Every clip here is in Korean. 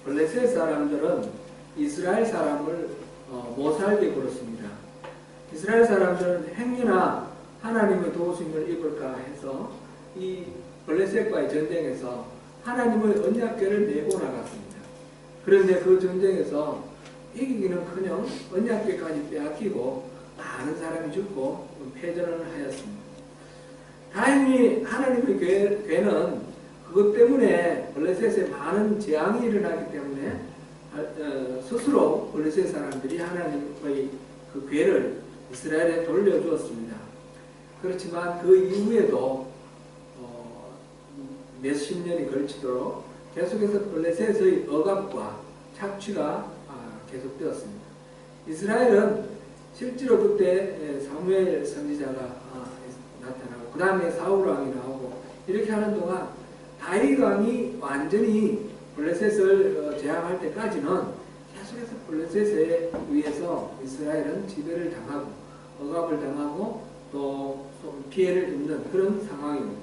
블레셋 사람들은 이스라엘 사람을 못 살게 굴었습니다. 이스라엘 사람들은 행여나 하나님의 도우심을 입을까 해서 이 블레셋과의 전쟁에서 하나님의 언약궤를 메고 나갔습니다. 그런데 그 전쟁에서 이기기는커녕 언약궤까지 빼앗기고 많은 사람이 죽고 패전을 하였습니다. 다행히 하나님의 궤는 그것 때문에 블레셋에 많은 재앙이 일어나기 때문에 스스로 블레셋 사람들이 하나님의 그 궤를 이스라엘에 돌려주었습니다. 그렇지만 그 이후에도 몇십 년이 걸치도록 계속해서 블레셋의 억압과 착취가 계속되었습니다. 이스라엘은 실제로 그때 사무엘 선지자가 나타나고 그 다음에 사울 왕이 나오고 이렇게 하는 동안 다윗 왕이 완전히 블레셋을 제압할 때까지는 계속해서 블레셋에 의해서 이스라엘은 지배를 당하고 억압을 당하고 또 피해를 입는 그런 상황입니다.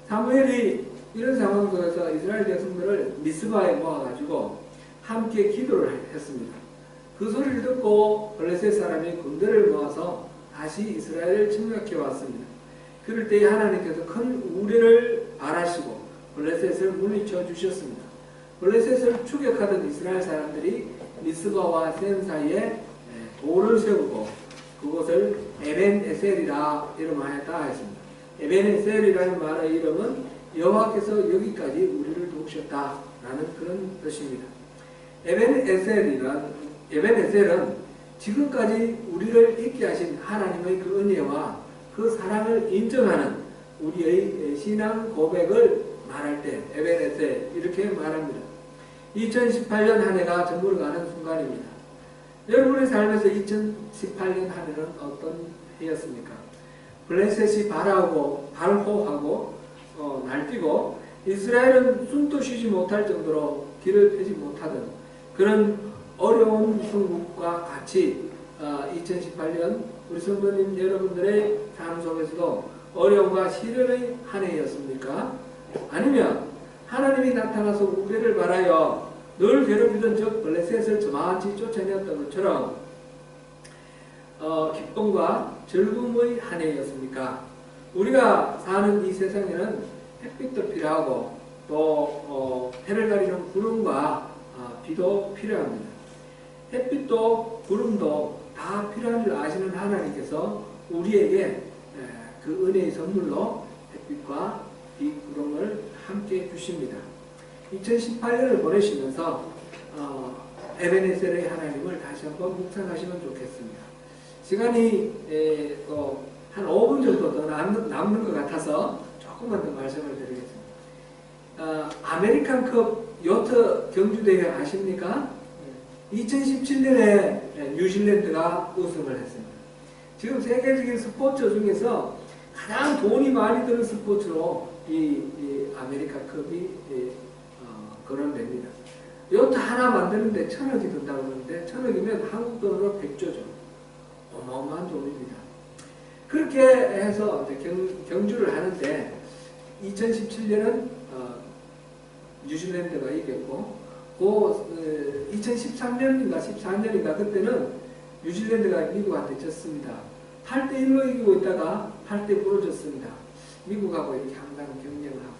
사무엘이 이런 상황 속에서 이스라엘 백성들을 미스바에 모아가지고 함께 기도를 했습니다. 그 소리를 듣고 블레셋 사람이 군대를 모아서 다시 이스라엘을 침략해 왔습니다. 그럴 때 하나님께서 큰 우려를 바라시고 블레셋을 물리쳐 주셨습니다. 블레셋을 추격하던 이스라엘 사람들이 미스바와 센 사이에 돌을 세우고 그곳을 에벤에셀이라 이름하였다 했습니다. 에벤에셀이라는 말의 이름은 여호와께서 여기까지 우리를 도우셨다라는 그런 뜻입니다. 에벤에셀은 지금까지 우리를 있게 하신 하나님의 그 은혜와 그 사랑을 인정하는 우리의 신앙 고백을 말할 때 에벤에셀 이렇게 말합니다. 2018년 한 해가 저물어가는 순간입니다. 여러분의 삶에서 2018년 한 해는 어떤 해였습니까? 블레셋이 발호하고 날뛰고 이스라엘은 숨도 쉬지 못할 정도로 길을 펴지 못하던 그런 어려운 순국과 같이 2018년 우리 성도님 여러분들의 삶 속에서도 어려움과 시련의 한 해였습니까? 아니면 하나님이 나타나서 우리를 바라여 늘 괴롭히던 저 블레셋을 저만치 쫓아내었던 것처럼 기쁨과 즐거움의 한 해였습니까? 우리가 사는 이 세상에는 햇빛도 필요하고 또 해를 가리는 구름과 비도 필요합니다. 햇빛도 구름도 다 필요한 줄 아시는 하나님께서 우리에게 그 은혜의 선물로 햇빛과 비, 구름을 함께 주십니다. 2018년을 보내시면서 에베네셀의 하나님을 다시 한번 묵상하시면 좋겠습니다. 시간이 한 5분 정도 더 남는 것 같아서 조금만 더 말씀을 드리겠습니다. 아메리칸컵 요트 경주대회 아십니까? 2017년에 뉴질랜드가 우승을 했습니다. 지금 세계적인 스포츠 중에서 가장 돈이 많이 드는 스포츠로 이 아메리카컵이 거론됩니다. 요트 하나 만드는데 1,000억이 든다고 하는데 1,000억이면 한국 돈으로 100조죠. 어마어마한 돈입니다. 그렇게 해서 경주를 하는데 2017년은 뉴질랜드가 이겼고 2013년인가 14년인가 그때는 뉴질랜드가 미국한테 졌습니다. 8대1로 이기고 있다가 8대 9로 졌습니다. 미국하고 이렇게 항상 경쟁을 하고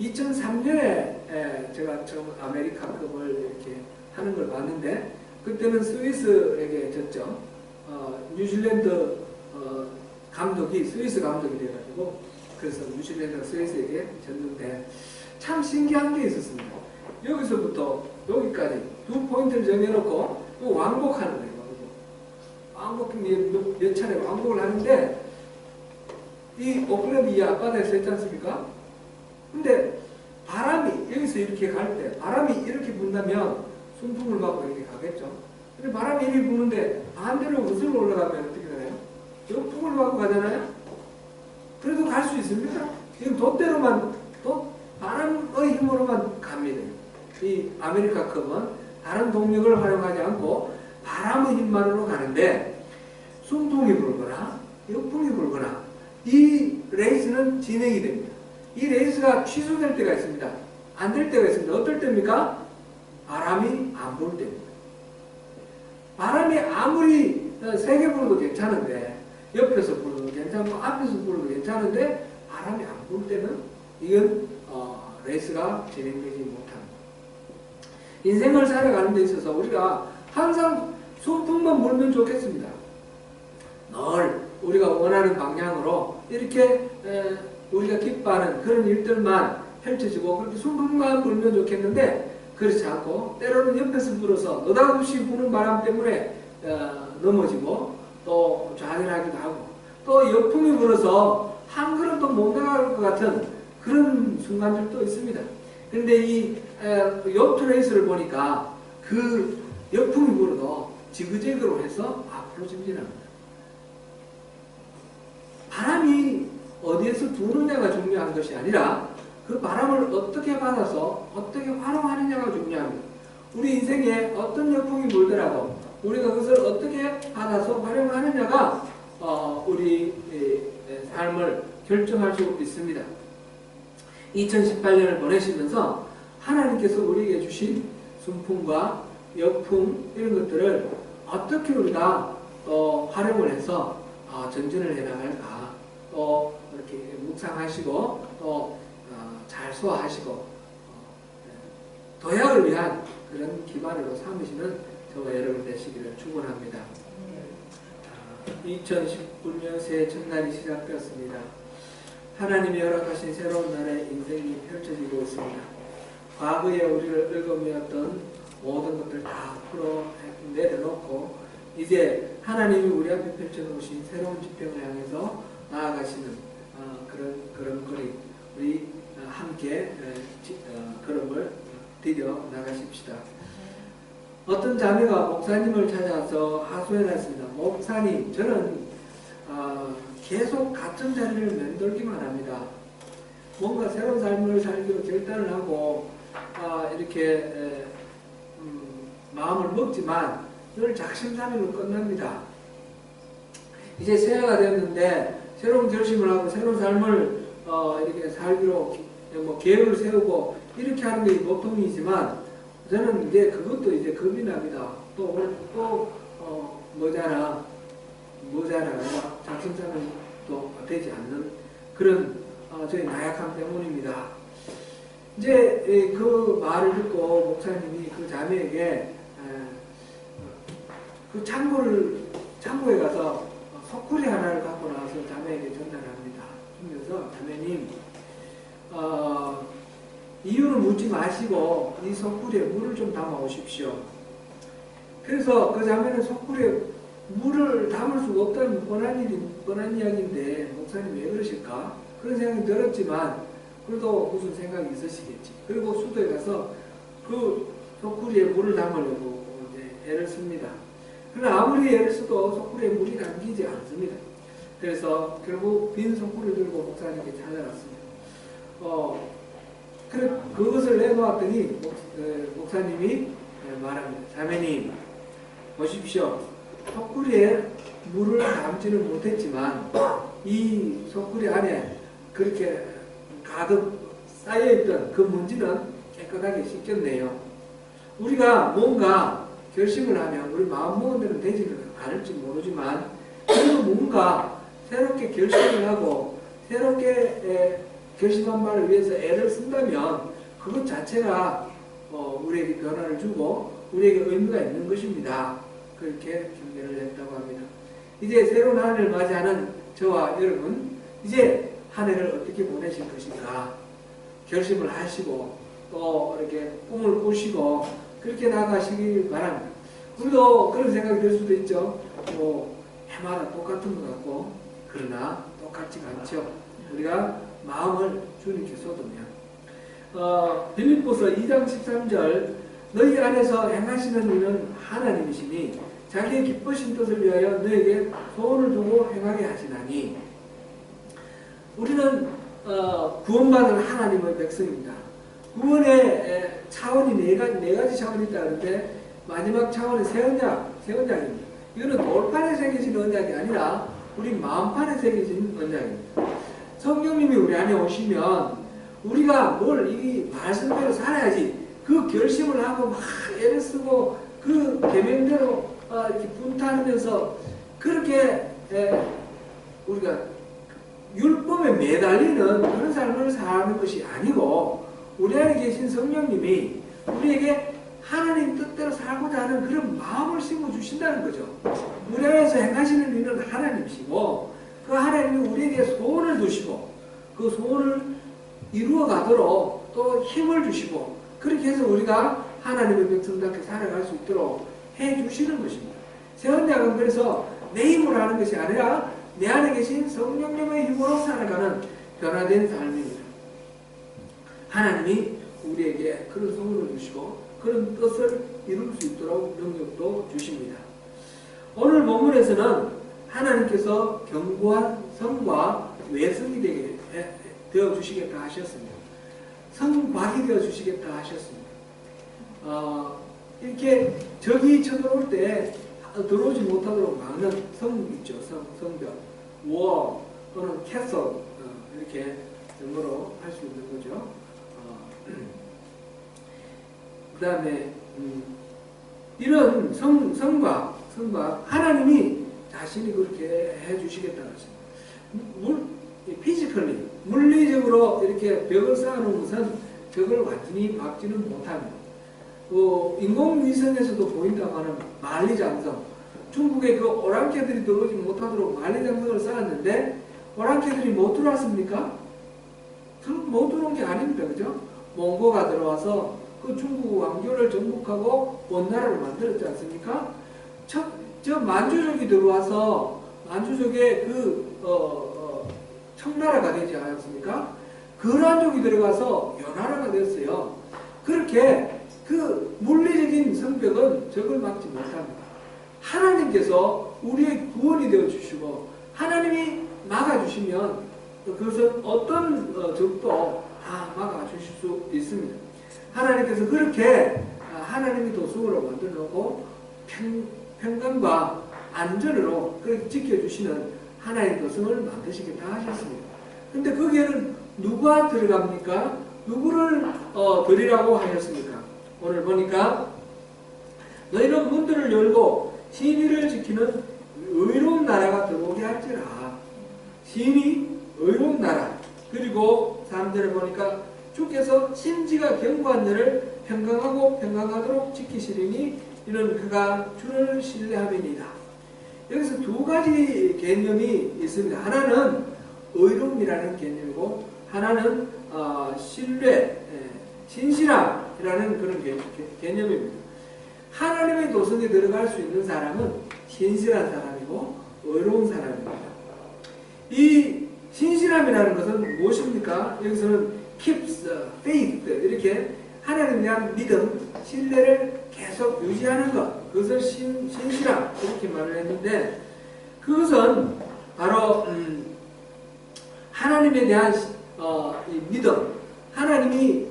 2003년에 제가 처음 아메리카컵을 이렇게 하는 걸 봤는데 그때는 스위스에게 졌죠. 뉴질랜드 감독이 스위스 감독이 돼가지고 그래서 뉴질랜드가 스위스에게 졌는데 참 신기한 게 있었습니다. 여기서부터 여기까지 2포인트를 정해놓고 또 왕복하는 거예요. 몇 차례 왕복을 하는데 이 오클랜드 이 앞바다에서 했지 않습니까? 근데 바람이 여기서 이렇게 갈 때 바람이 이렇게 분다면 순풍을 받고 이렇게 가겠죠. 근데 바람이 이렇게 부는데 반대로 우슬로 올라가면 어떻게 되나요? 역풍을 받고 가잖아요? 그래도 갈 수 있습니다. 지금 돛대로만 바람의 힘으로만 갑니다. 이 아메리카컵은 다른 동력을 활용하지 않고 바람의 힘만으로 가는데 순풍이 불거나 역풍이 불거나 이 레이스는 진행이 됩니다. 이 레이스가 취소될 때가 있습니다. 안 될 때가 있습니다. 어떨 때입니까? 바람이 안 불 때입니다. 바람이 아무리 세게 불어도 괜찮은데, 옆에서 불어도 괜찮고 앞에서 불어도 괜찮은데 바람이 안 불 때는 이건 레이스가 진행되지 못합니다. 인생을 살아가는 데 있어서 우리가 항상 순풍만 불면 좋겠습니다. 늘 우리가 원하는 방향으로 이렇게 우리가 기뻐하는 그런 일들만 펼쳐지고 그렇게 순풍만 불면 좋겠는데, 그렇지 않고 때로는 옆에서 불어서 느닷없이 부는 바람 때문에 넘어지고 또 좌절하기도 하고, 또 역풍이 불어서 한 걸음도 못 나갈 것 같은 그런 순간들도 있습니다. 그런데 이 요트 레이스를 보니까 그 역풍이 불어도 지그재그로 해서 앞으로 진진합니다. 바람이 어디에서 부느냐가 중요한 것이 아니라 그 바람을 어떻게 받아서 어떻게 활용하느냐가 중요합니다. 우리 인생에 어떤 역풍이 불더라도 우리가 그것을 어떻게 받아서 활용하느냐가 우리 삶을 결정할 수 있습니다. 2018년을 보내시면서 하나님께서 우리에게 주신 순풍과 역풍 이런 것들을 어떻게 우리가 활용을 해서 전진을 해나갈까, 또 이렇게 묵상하시고 또 잘 소화하시고 도약을 위한 그런 기반으로 삼으시는 저와 여러분 되시기를 축원합니다. 2019년 새해 첫날이 시작되었습니다. 하나님이 허락하신 새로운 날의 인생이 펼쳐지고 있습니다. 과거에 우리를 얽어매었던 모든 것들 다 풀어 내려놓고 이제 하나님이 우리 앞에 펼쳐놓으신 새로운 지평을 향해서 나아가시는 그런 거리, 우리 함께 걸음을 디뎌 나가십시다. 어떤 자매가 목사님을 찾아서 하소연했습니다. 목사님, 저는 계속 같은 자리를 맴돌기만 합니다. 뭔가 새로운 삶을 살기로 결단을 하고 이렇게 마음을 먹지만 늘 작심삼일로 끝납니다. 이제 새해가 됐는데 새로운 결심을 하고 새로운 삶을 이렇게 살기로 계획을 세우고 이렇게 하는 게 보통이지만 저는 이제 그것도 이제 겁이 납니다. 또 뭐잖아 작심삼일도 되지 않는 그런 저희 나약함 때문입니다. 이제 그 말을 듣고 목사님이 그 자매에게 그 창고에 가서 석굴이 하나를 갖고 나와서 자매에게 전달합니다. 그러면서 자매님, 이유를 묻지 마시고 이 석굴에 물을 좀 담아 오십시오. 그래서 그 자매는 석굴에 물을 담을 수가 없다는 뻔한 이야기인데 목사님 왜 그러실까? 그런 생각이 들었지만 그래도 무슨 생각이 있으시겠지. 그리고 수도에 가서 그 석굴에 물을 담으려고 이제 애를 씁니다. 그러나 아무리 애를 써도 석굴에 물이 담기지 않습니다. 그래서 결국 빈 석굴을 들고 목사님께 찾아갔습니다. 그것을 내놓았더니 목사님이 말합니다. 자매님, 보십시오. 석굴에 물을 담지는 못했지만 이 석굴 안에 그렇게 가득 쌓여있던 그 먼지는 깨끗하게 씻겼네요. 우리가 뭔가 결심을 하면 우리 마음먹은 대로 되지는 않을지 모르지만 그래도 뭔가 새롭게 결심을 하고 새롭게 결심한 바를 위해서 애를 쓴다면 그것 자체가 우리에게 변화를 주고 우리에게 의미가 있는 것입니다. 그렇게 경계를 했다고 합니다. 이제 새로운 한 해를 맞이하는 저와 여러분, 이제 한 해를 어떻게 보내실 것인가 결심을 하시고 또 이렇게 꿈을 꾸시고 그렇게 나가시길 바랍니다. 우리도 그런 생각이 들 수도 있죠. 해마다 똑같은 것 같고 그러나 똑같지가 않죠. 우리가 마음을 주님께 쏟으면 빌립보서 2장 13절 너희 안에서 행하시는 이는 하나님이시니 자기의 기쁘신 뜻을 위하여 너에게 소원을 두고 행하게 하시나니. 우리는 구원받은 하나님의 백성입니다. 구원의 차원이 네 가지 차원이 있다는데 마지막 차원은 새 언약입니다. 이거는 돌판에 새겨진 언약이 아니라 우리 마음판에 새겨진 언약입니다. 성령님이 우리 안에 오시면 우리가 이 말씀대로 살아야지 그 결심을 하고 막 애를 쓰고 그 계명대로 이렇게 분투하면서 그렇게 우리가 율법에 매달리는 그런 삶을 사는 것이 아니고 우리 안에 계신 성령님이 우리에게 하나님 뜻대로 살고자 하는 그런 마음을 심어주신다는 거죠. 우리 안에서 행하시는 일은 하나님이시고 그 하나님이 우리에게 소원을 두시고 그 소원을 이루어가도록 또 힘을 주시고 그렇게 해서 우리가 하나님의 백성답게 살아갈 수 있도록 해주시는 것입니다. 세언약은 그래서 내 힘으로 하는 것이 아니라 내 안에 계신 성령님의 힘으로 살아가는 변화된 삶입니다. 하나님이 우리에게 그런 소원을 주시고 그런 뜻을 이룰 수 있도록 능력도 주십니다. 오늘 본문에서는 하나님께서 견고한 성과 외성이 되게 되어 주시겠다 하셨습니다. 성곽이 되어 주시겠다 하셨습니다. 이렇게 적이 쳐들어올 때 들어오지 못하도록 막는 성 있죠. 성벽, 워 또는 캐슬 이렇게 영어로 할 수 있는 거죠. 그 다음에 이런 성곽 하나님이 자신이 그렇게 해주시겠다는 것입니다. 피지컬리 물리적으로 이렇게 벽을 쌓아놓은 것은 벽을 완전히 막지는 못합니다. 인공위성에서도 보인다고 하는 만리장성, 중국의 그 오랑캐들이 들어오지 못하도록 만리장성을 쌓았는데 오랑캐들이 못 들어왔습니까? 못 들어온 게 아닙니다. 그죠? 몽고가 들어와서 그 중국 왕조를 정복하고 원나라를 만들었지 않습니까? 저 만주족이 들어와서 만주족의 청나라가 되지 않았습니까? 거란족이 들어가서 연나라가 됐어요. 그렇게 그 물리적인 성벽은 적을 막지 못합니다. 하나님께서 우리의 구원이 되어 주시고 하나님이 막아주시면 그것은 어떤 적도 다 막아주실 수 있습니다. 하나님께서 그렇게 하나님이 도성으로 만들어 놓고 평강과 안전으로 그렇게 지켜주시는 하나님의 도성을 만드시겠다 하셨습니다. 근데 거기에는 누가 들어갑니까? 누구를 드리라고 하셨습니까? 오늘 보니까 너희는 문들을 열고 신의를 지키는 의로운 나라가 들어오게 할지라. 신이 의로운 나라. 그리고 3절에 보니까 주께서 심지가 견고한 너를 평강하고 평강하도록 지키시리니 이는 그가 주를 신뢰함이니이다. 여기서 두 가지 개념이 있습니다. 하나는 의로움이라는 개념이고 하나는 신뢰, 신실함이라는 그런 개념입니다. 하나님의 도성에 들어갈 수 있는 사람은 신실한 사람이고 의로운 사람입니다. 이 신실함이라는 것은 무엇입니까? 여기서는 keeps faith 이렇게 하나님에 대한 믿음, 신뢰를 계속 유지하는 것, 그것을 신실함 이렇게 말을 했는데 그것은 바로 하나님에 대한 이 믿음, 하나님이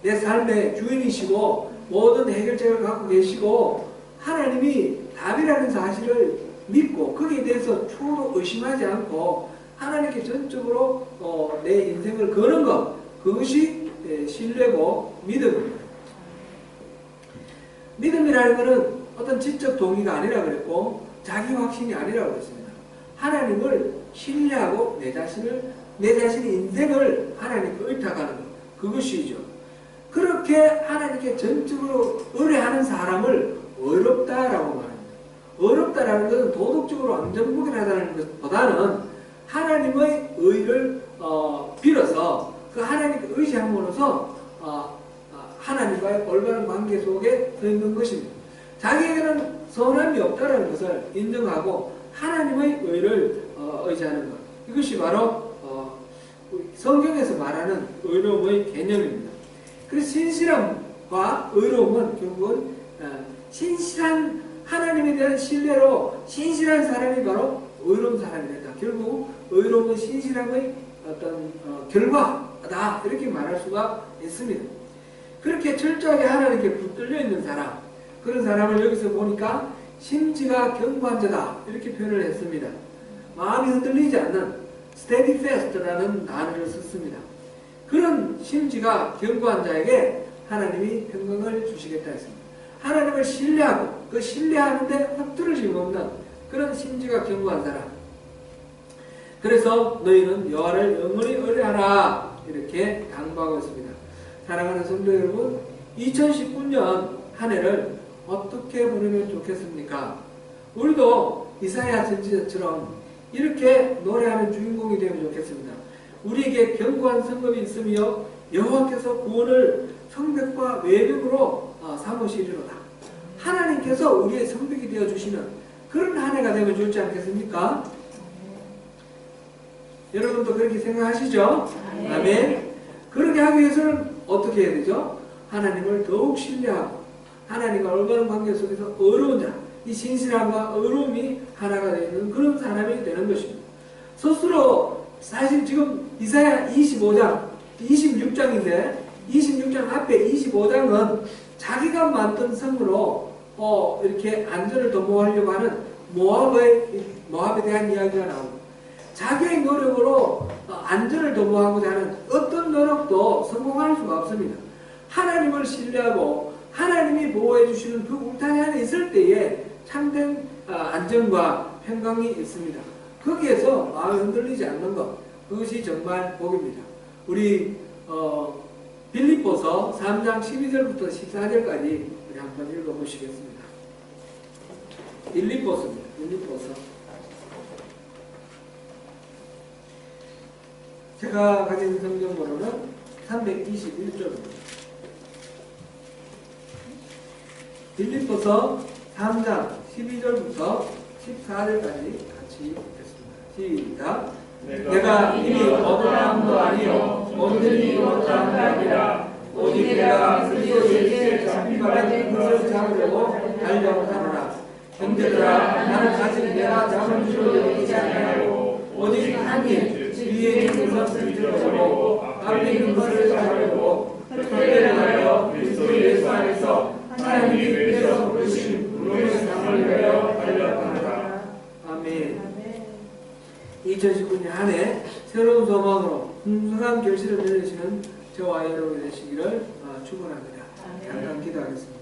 내 삶의 주인이시고 모든 해결책을 갖고 계시고 하나님이 답이라는 사실을 믿고 거기에 대해서 추호도 의심하지 않고 하나님께 전적으로 내 인생을 거는 것, 그것이 신뢰고 믿음입니다. 믿음이라는 것은 어떤 지적 동의가 아니라 그랬고 자기 확신이 아니라고 그랬습니다. 하나님을 신뢰하고 내 자신의 인생을 하나님께 의탁하는 것, 그것이죠. 그렇게 하나님께 전적으로 의뢰하는 사람을 어렵다라고 말합니다. 어렵다라는 것은 도덕적으로 안전무결하다는 것보다는 하나님의 의를 빌어서 그 하나님께 의지함으로써 하나님과의 올바른 관계 속에 서 있는 것입니다. 자기에게는 선함이 없다는 것을 인정하고 하나님의 의를 의지하는 것. 이것이 바로 성경에서 말하는 의로움의 개념입니다. 그래서 신실함과 의로움은 결국은 신실한 하나님에 대한 신뢰로 신실한 사람이 바로 의로운 사람이다. 결국 의로움은 신실함의 어떤 결과다 이렇게 말할 수가 있습니다. 그렇게 철저하게 하나님께 붙들려 있는 사람, 그런 사람을 여기서 보니까 심지가 견고한 자다 이렇게 표현을 했습니다. 마음이 흔들리지 않는 steadfast라는 단어를 썼습니다. 그런 심지가 견고한 자에게 하나님이 평강을 주시겠다 했습니다. 하나님을 신뢰하고 그 신뢰하는데 헛들어짐 없는 그런 심지가 견고한 사람. 그래서 너희는 여호와를 영원히 의뢰하라 이렇게 당부하고 있습니다. 사랑하는 성도 여러분, 2019년 한 해를 어떻게 보내면 좋겠습니까? 우리도 이사야 선지자처럼 이렇게 노래하는 주인공이 되면 좋겠습니다. 우리에게 견고한 성읍이 있으며 여호와께서 구원을 성벽과 외벽으로 삼으시리로다. 하나님께서 우리의 성벽이 되어주시는 그런 한 해가 되면 좋지 않겠습니까? 여러분도 그렇게 생각하시죠? 아멘. 그렇게 하기 위해서는 어떻게 해야 되죠? 하나님을 더욱 신뢰하고 하나님과 올바른 관계 속에서 의로운 자, 이 신실함과 의로움이 하나가 되는 그런 사람이 되는 것입니다. 스스로 사실 지금 이사야 25장, 26장인데 26장 앞에 25장은 자기가 만든 성으로 이렇게 안전을 도모하려고 하는 모압에 대한 이야기가 나옵니다. 자기의 노력으로 안전을 도모하고자 하는 어떤 노력도 성공할 수가 없습니다. 하나님을 신뢰하고 하나님이 보호해 주시는 그 울타리 안에 있을 때에 참된 안정과 평강이 있습니다. 거기에서 마음이 흔들리지 않는 것, 그것이 정말 복입니다. 우리 빌립보서 3장 12절부터 14절까지 우리 한번 읽어보시겠습니다. 빌립보서입니다. 빌립보서. 제가 가진 성경번호는 321쪽입니다. 빌립보서 3장 12절부터 14절까지 같이 읽겠습니다. 시작. 내가 이미 어떠함도 아니요 온전히 이루었다 함도 아니라 오직 내가 그리스도 예수의 잡힌바 된 것을 잡으려고 달려가노라. 형제들아, 나는 아직 내가 잡은 줄로 여기지 아니하고 오직 한 일 위에 있는 것을 들어보고 앞에 있는 것을 잡으려고 혈례를 하여 그리스도 예수 안에서 하나님이 위에서 부르신 부름의 상을 위하여 달려가노라. 아멘. 2019년 한 해 새로운 소망으로 풍성한 결실을 맺으시는 저와 여러분이 되시기를 축원합니다. 잠깐 기도하겠습니다.